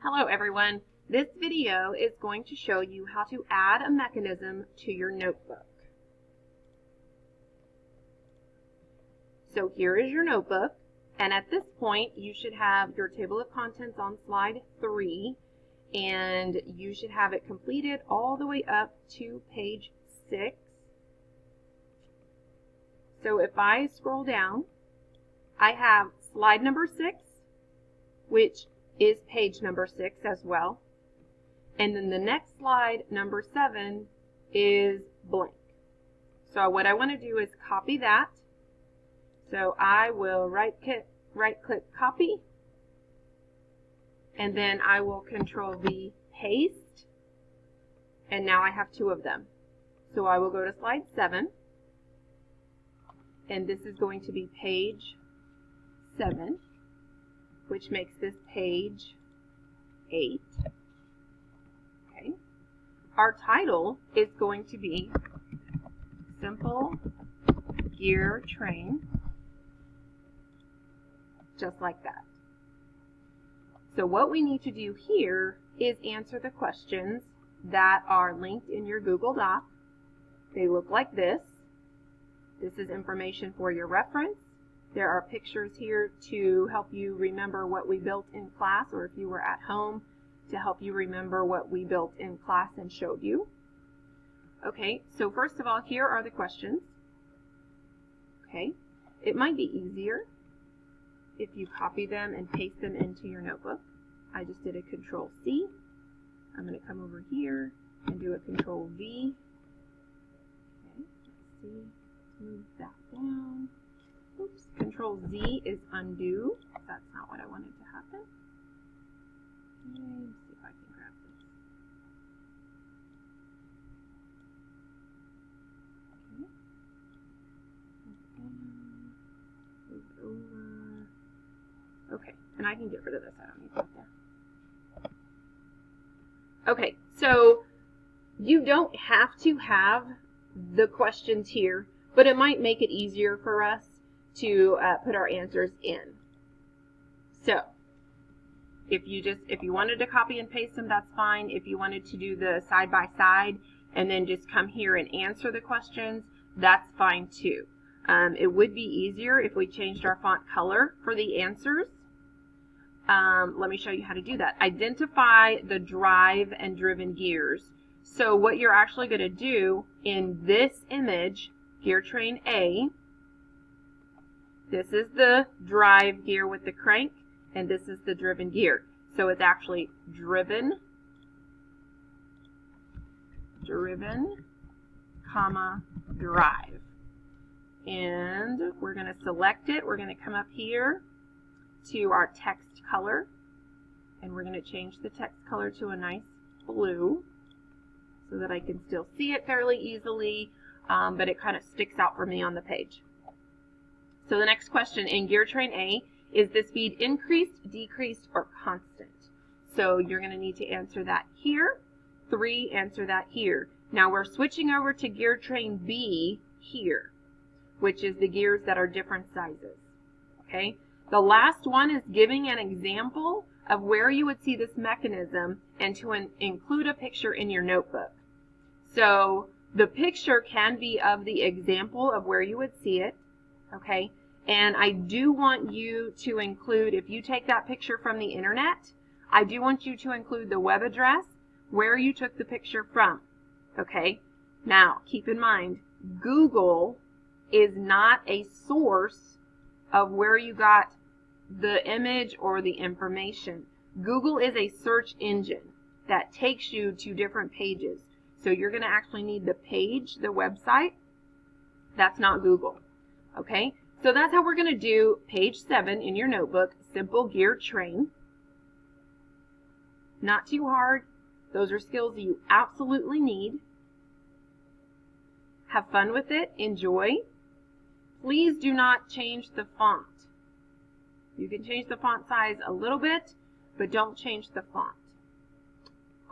Hello everyone. This video is going to show you how to add a mechanism to your notebook. So here is your notebook, and at this point you should have your table of contents on slide 3, and you should have it completed all the way up to page 6. So if I scroll down, I have slide number 6, which is page number 6 as well. And then the next slide, number 7, is blank. So what I want to do is copy that. So I will right click copy, and then I will Control V paste, and now I have 2 of them. So I will go to slide 7, and this is going to be page 7, which makes this page 8. Okay. Our title is going to be Simple Gear Train, just like that. So what we need to do here is answer the questions that are linked in your Google Doc. They look like this. This is information for your reference. There are pictures here to help you remember what we built in class, or if you were at home, to help you remember what we built in class and showed you. Okay, so first of all, here are the questions. Okay, it might be easier if you copy them and paste them into your notebook. I just did a Control C. I'm going to come over here and do a Control V. Okay, let's see, move that down. Oops, Control Z is undo. That's not what I wanted to happen. Okay, let's see if I can grab this. Okay. Move it over. Okay, and I can get rid of this. I don't need that there. Okay, so you don't have to have the questions here, but it might make it easier for us to put our answers in. So if you wanted to copy and paste them, that's fine. If you wanted to do the side by side and then just come here and answer the questions, that's fine too. It would be easier if we changed our font color for the answers. Let me show you how to do that. Identify the drive and driven gears. So what you're actually going to do in this image, Gear Train A, this is the drive gear with the crank, and this is the driven gear. So it's actually driven, comma, drive. And we're going to select it. We're going to come up here to our text color, and we're going to change the text color to a nice blue so that I can still see it fairly easily, but it kind of sticks out for me on the page. So the next question in Gear Train A, is the speed increased, decreased, or constant? So you're going to need to answer that here. 3, answer that here. Now we're switching over to Gear Train B here, which is the gears that are different sizes. Okay. The last one is giving an example of where you would see this mechanism and to include a picture in your notebook. So the picture can be of the example of where you would see it. Okay, and I do want you to include, if you take that picture from the internet, I do want you to include the web address where you took the picture from. Okay, now keep in mind, Google is not a source of where you got the image or the information. Google is a search engine that takes you to different pages. So you're going to actually need the page, the website. That's not Google. Okay, so that's how we're going to do page 7 in your notebook, Simple Gear Train. Not too hard. Those are skills that you absolutely need. Have fun with it. Enjoy. Please do not change the font. You can change the font size a little bit, but don't change the font.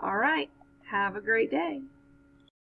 All right, have a great day.